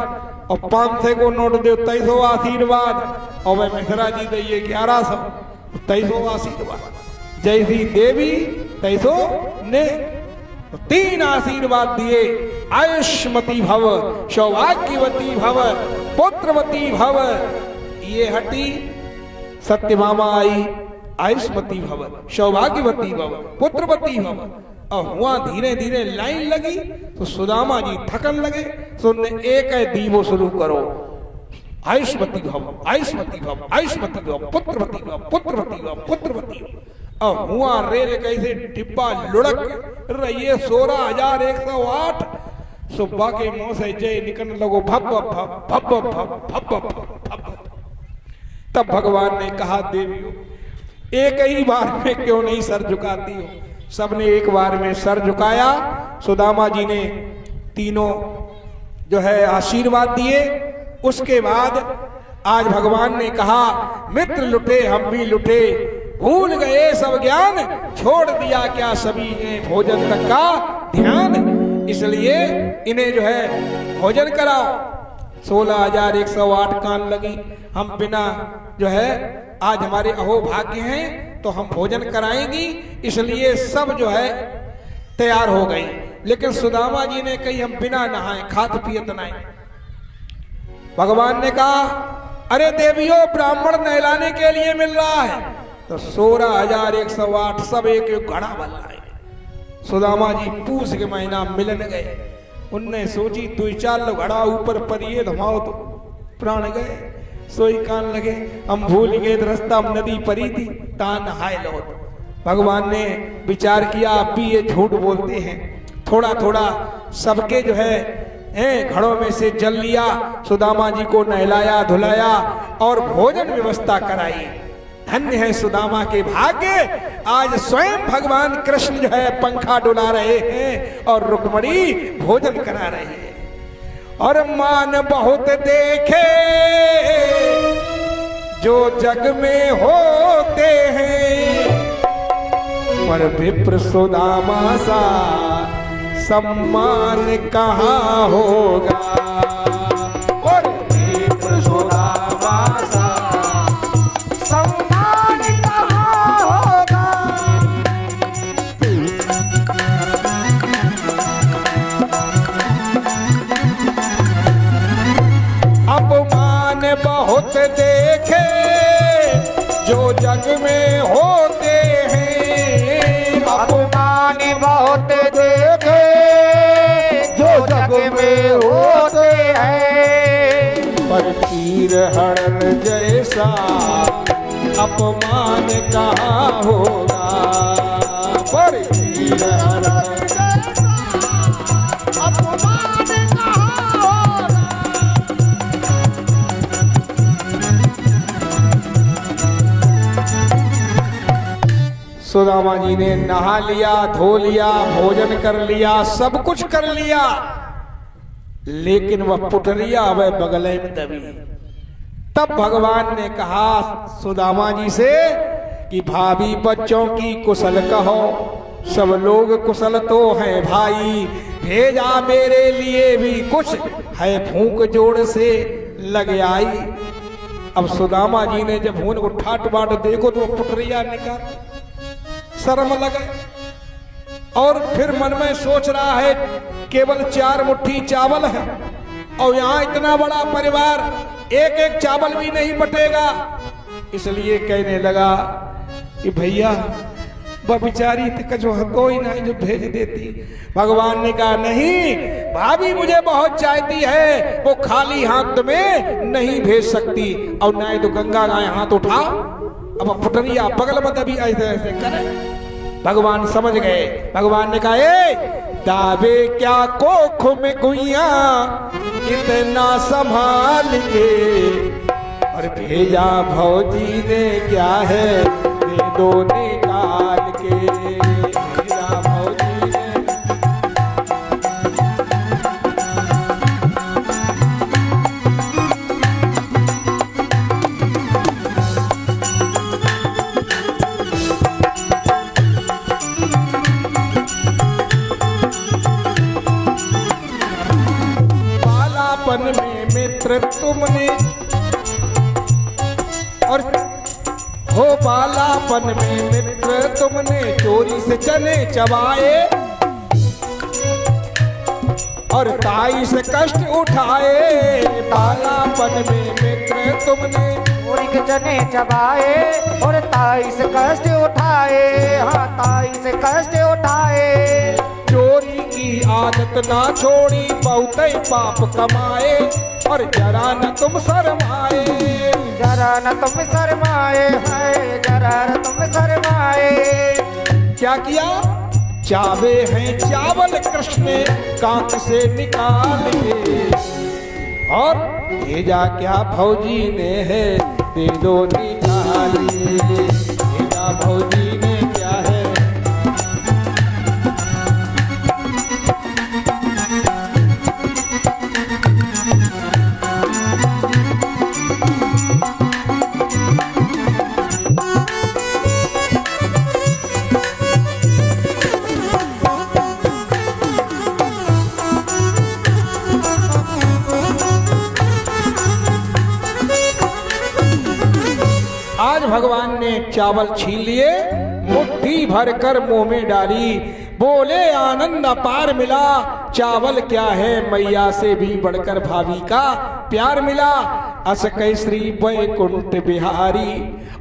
और 500 को नोट दो तैसो आशीर्वाद, और वह मिश्रा जी दिए 1100 तैसो आशीर्वाद। जैसी देवी तैसो ने 3 आशीर्वाद दिए, आयुष्मती भव, सौभाग्यवती भव, पुत्रवती भव। ये हटी, सत्यभामा आई, आयुष्मती भव, सौभाग्यवती भव, पुत्रवती भव। और हुआ धीरे धीरे लाइन लगी तो सुदामा जी थकन लगे, तो उन्होंने एक दीवो शुरू करो, आयुष्मती भव, आयुष्मती भव, आयुष्मती भव, पुत्रवती भव, पुत्रवती भव, पुत्रवती भव। और हुआ रेल कैसे डिब्बा लुढ़क रही, 16,108 सुब्बा के मुंह से जय निकलने लगो, भब भब भब भब भब भब भब। तब भगवान ने कहा, देवियों एक ही बार में क्यों नहीं सर झुकाती हो। सबने एक बार में सर झुकाया। सुदामा जी ने तीनों जो है आशीर्वाद दिए। उसके बाद आज भगवान ने कहा, मित्र लुटे हम भी लुटे, भूल गए सब ज्ञान, छोड़ दिया क्या सभी ने भोजन तक का ध्यान। इसलिए इन्हें जो है भोजन कराओ। 16,108 कान लगी। हम बिना जो है आज हमारे अहोभाग्य हैं तो हम भोजन कराएंगी, इसलिए सब जो है तैयार हो गई। लेकिन सुदामा जी ने कही, हम बिना नहाए खात पियत नहीं। भगवान ने कहा, अरे देवियों ब्राह्मण नहलाने के लिए मिल रहा है। तो 16,108 सब एक एक घड़ा बन लाए। सुदामा जी पूस के महीना मिलन गए। उनने सोची 2-4 घड़ा ऊपर परिए धमाओ तो प्राण गए। सोई कान लगे, हम भूल गए रास्ता नदी परी थी, ता नहाए लो। भगवान ने विचार किया, अब भी ये झूठ बोलते हैं। थोड़ा थोड़ा सबके जो है घड़ों में से जल लिया, सुदामा जी को नहलाया धुलाया और भोजन व्यवस्था कराई। धन्य है सुदामा के भाग्य, आज स्वयं भगवान कृष्ण जो है पंखा डुला रहे हैं और रुक्मणी भोजन करा रहे हैं। और मान बहुत देखे जो जग में होते हैं, पर विप्र सुदामा सा सम्मान कहाँ होगा। और विप्र सुदामा सा सम्मान कहाँ होगा। अपमान बहुत देखे जो जग में होते हैं, अपमान बहुत देखे जो जग में होते हैं, पर तीर हरण जैसा अपमान कहाँ होगा। पर तीर हरण अपमान कहाँ होगा। सुदामा जी ने नहा लिया, धो लिया, भोजन कर लिया, सब कुछ कर लिया, लेकिन वह पुटरिया वह बगले में दबी। तब भगवान ने कहा सुदामा जी से कि भाभी बच्चों की कुशल कहो, सब लोग कुशल तो हैं भाई, भेजा मेरे लिए भी कुछ है फूंक जोड़ से लग आई। अब सुदामा जी ने जब भून को ठाट बाट देखो तो पुटरिया निकाल, शर्म लगे और फिर मन में सोच रहा है केवल 4 मुट्ठी चावल है और यहाँ इतना बड़ा परिवार, एक एक चावल भी नहीं बटेगा। इसलिए कहने लगा कि भैया वह बेचारी कछो कोई नहीं जो भेज देती। भगवान ने कहा नहीं, भाभी मुझे बहुत चाहती है, वो खाली हाथ में नहीं भेज सकती। और नहीं तो गंगा गाय हाथ उठा, अब फुटरिया बगल में दबी ऐसे ऐसे करे। भगवान समझ गए। भगवान ने कहा ए दावे क्या कोख में गुइया इतना संभाल के, और भेजा भौजी ने क्या है दे दो निकाल के। भेजा भौजी ने बालापन में मित्र तुमने, और हो बालापन में मित्र तुमने चोरी से चने चबाए, और ताई से कष्ट उठाए। बालापन में मित्र तुमने चोरी के चने चबाए और ताई से कष्ट उठाए। हाँ, ताई से कष्ट उठाए। चोरी की आदत ना छोड़ी बहुत ही पाप कमाए, और जरा न तुम शर्माए। जरा न तुम शर्माए, है जरा न तुम शर्माए। क्या किया? चावे हैं चावल कृष्ण ने कांक से निकाल के, और भेजा क्या भौजी ने है दे दो निकाल के। भेजा भौजी ने क्या है, आज भगवान ने चावल छीन लिए, मुट्ठी भर कर मुंह में डाली, बोले आनंद अपार मिला। चावल क्या है मैया से भी बढ़कर भाभी का प्यार मिला। अस कैसरी वैकुंठ बिहारी,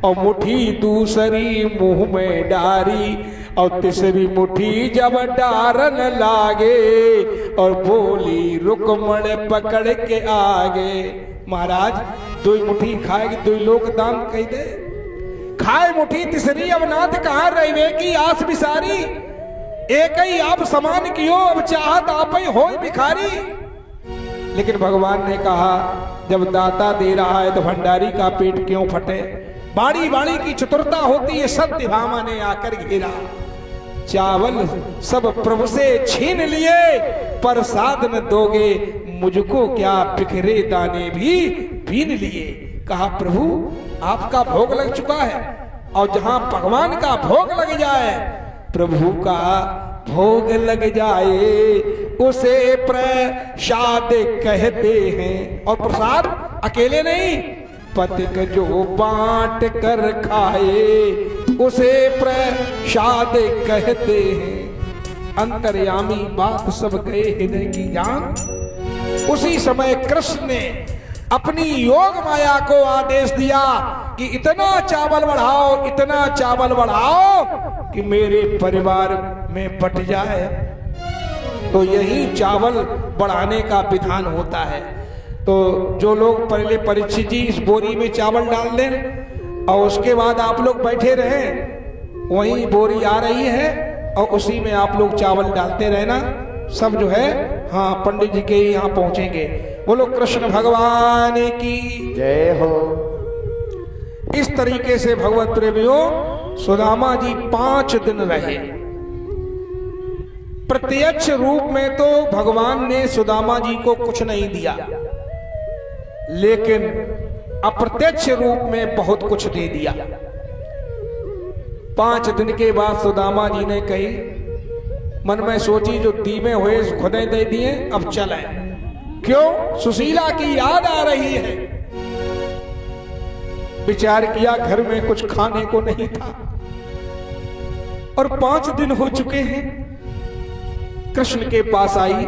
और मुट्ठी दूसरी मुंह में डारी, और तीसरी मुट्ठी जब डारन लागे, और बोली रुकमण पकड़ के आगे। महाराज दो मुट्ठी खाएगी, दो लोग दान कह दे, खाए मुट्ठी तीसरी अब नाथ कहाँ रहे की आस बिसारी। एक ही आप समान कियो, अब चाहत आप ही हो भिखारी। लेकिन भगवान ने कहा जब दाता दे रहा है तो भंडारी का पेट क्यों फटे। बाड़ी बाड़ी की चतुरता होती है, सत्य भामा ने आकर घेरा। चावल सब प्रभु से छीन लिए, प्रसाद न दोगे मुझको क्या, बिखरे दाने भी बीन लिए। कहा प्रभु आपका भोग लग चुका है, और जहां भगवान का भोग लग जाए, प्रभु का भोग लग जाए, उसे प्रसाद कहते हैं। और प्रसाद अकेले नहीं, पतिक जो बांट कर खाए, उसे प्रसाद कहते हैं। अंतर्यामी बात सब गए हृदय की जान। उसी समय कृष्ण ने अपनी योग माया को आदेश दिया कि इतना चावल बढ़ाओ, इतना चावल बढ़ाओ कि मेरे परिवार में बट जाए। तो यही चावल बढ़ाने का विधान होता है। तो जो लोग पहले परीक्षित जी इस बोरी में चावल डाल दें, और उसके बाद आप लोग बैठे रहें, वही बोरी आ रही है और उसी में आप लोग चावल डालते रहना। सब जो है हाँ पंडित जी के यहाँ पहुंचेंगे। बोलो कृष्ण भगवान की जय हो। इस तरीके से भगवत प्रेमियों सुदामा जी 5 दिन रहे। प्रत्यक्ष रूप में तो भगवान ने सुदामा जी को कुछ नहीं दिया, लेकिन अप्रत्यक्ष रूप में बहुत कुछ दे दिया। 5 दिन के बाद सुदामा जी ने कही, मन में सोची जो दीमे हुए खुदे दे दिए, अब चले। क्यों? सुशीला की याद आ रही है। विचार किया घर में कुछ खाने को नहीं था, और 5 दिन हो चुके हैं। कृष्ण के पास आई,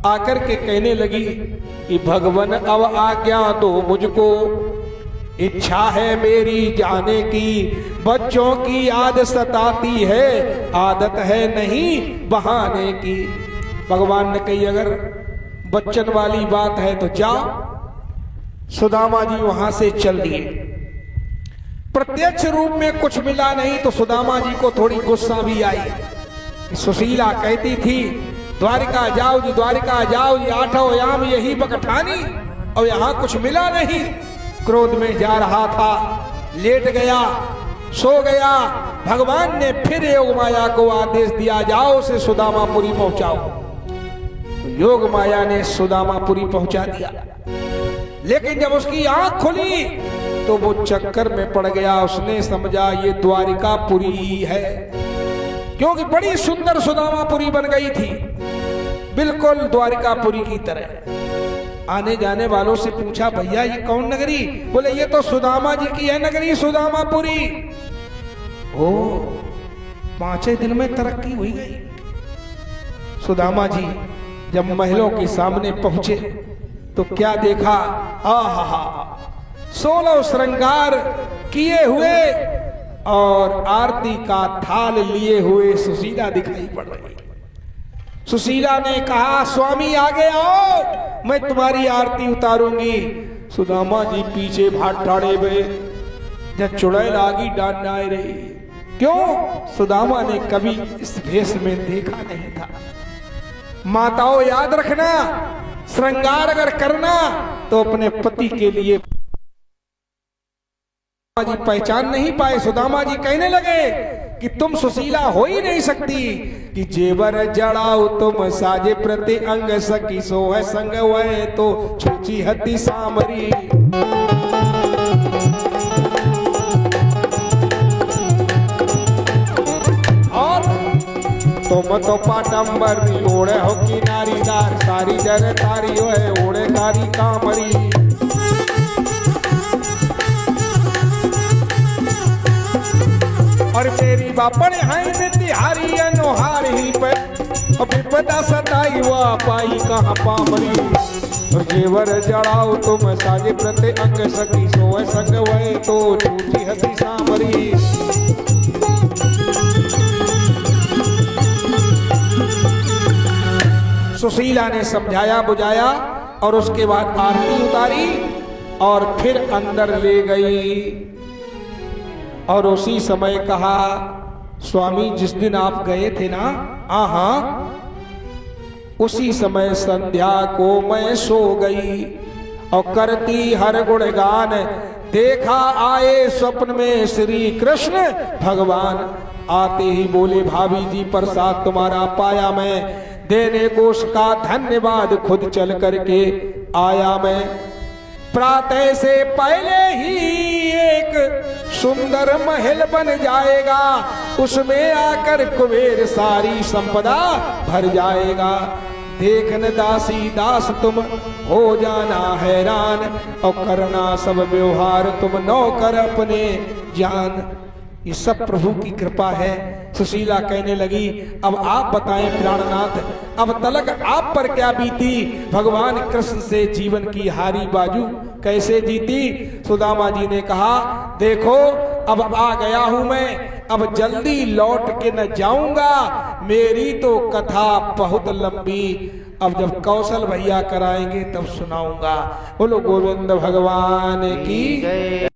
आकर के कहने लगी कि भगवान अब आज्ञा दो मुझको, इच्छा है मेरी जाने की, बच्चों की याद सताती है, आदत है नहीं बहाने की। भगवान ने कही अगर बच्चन वाली बात है तो जाओ। सुदामा जी वहां से चल दिए। प्रत्यक्ष रूप में कुछ मिला नहीं तो सुदामा जी को थोड़ी गुस्सा भी आई। सुशीला कहती थी द्वारिका जाओ जी, द्वारिका जाओ जी, आठों याम यही बकठानी, और यहां कुछ मिला नहीं। क्रोध में जा रहा था, लेट गया, सो गया। भगवान ने फिर योग माया को आदेश दिया जाओ उसे सुदामापुरी पहुंचाओ। तो योग माया ने सुदामापुरी पहुंचा दिया। लेकिन जब उसकी आंख खुली तो वो चक्कर में पड़ गया। उसने समझा ये द्वारिकापुरी है, क्योंकि बड़ी सुंदर सुदामापुरी बन गई थी, बिल्कुल द्वारिकापुरी की तरह। आने जाने वालों से पूछा भैया ये कौन नगरी? बोले ये तो सुदामा जी की है नगरी, सुदामापुरी। ओ 5 दिन में तरक्की हुई गई। सुदामा जी जब महलों के सामने पहुंचे तो क्या देखा? आहा 16 श्रृंगार किए हुए और आरती का थाल लिए हुए सुशीला दिखाई पड़ रही। सुशीला ने कहा स्वामी आगे आओ, मैं तुम्हारी आरती उतारूंगी। सुदामा जी पीछे भाट ठाड़े हुए, जब चुड़ैल आगी डांट आए रही। क्यों? सुदामा ने कभी इस भेष में देखा नहीं था। माताओं याद रखना, श्रृंगार अगर करना तो अपने पति के लिए। जी पहचान नहीं पाए। सुदामा जी कहने लगे कि तुम सुशीला हो ही नहीं सकती, कि जेवर जड़ाओ तुम साजे प्रति अंग, सकी सो है संग वह तो छूची हती सामरी। और तुम तो पाटंबर ओढ़े हो की नारीदार, सारी जन तारी है ओढ़े कारी कामरी। और तेरी बापड़ है तिहारी अनोहार ही पे, विपदा सताई वा पाई कहाँ पामरी। और जेवर जड़ाओ तुम साजे प्रति अंग, सकी सोए संग वह तो छूटी हसी सामरी। सुशीला ने समझाया बुझाया और उसके बाद आरती उतारी और फिर अंदर ले गई। और उसी समय कहा स्वामी जिस दिन आप गए थे ना, आहा उसी समय संध्या को मैं सो गई और करती हर गुणगान, देखा आए स्वप्न में श्री कृष्ण भगवान। आते ही बोले भाभी जी प्रसाद तुम्हारा पाया मैं, देने को उसका धन्यवाद खुद चल करके आया मैं। प्रातः से पहले ही एक सुंदर महल बन जाएगा, उसमें आकर कुबेर सारी संपदा भर जाएगा। देखन दासी दास तुम हो जाना हैरान, और करना सब व्यवहार तुम नौकर अपने जान। ये सब प्रभु की कृपा है। सुशीला कहने लगी अब आप बताएं प्राणनाथ, अब तलक आप पर क्या बीती? भगवान कृष्ण से जीवन की हारी बाजू कैसे जीती? सुदामा जी ने कहा देखो अब आ गया हूं मैं, अब जल्दी लौट के न जाऊंगा, मेरी तो कथा बहुत लंबी, अब जब कौशल भैया कराएंगे तब सुनाऊंगा। बोलो गोविंद भगवान की जय।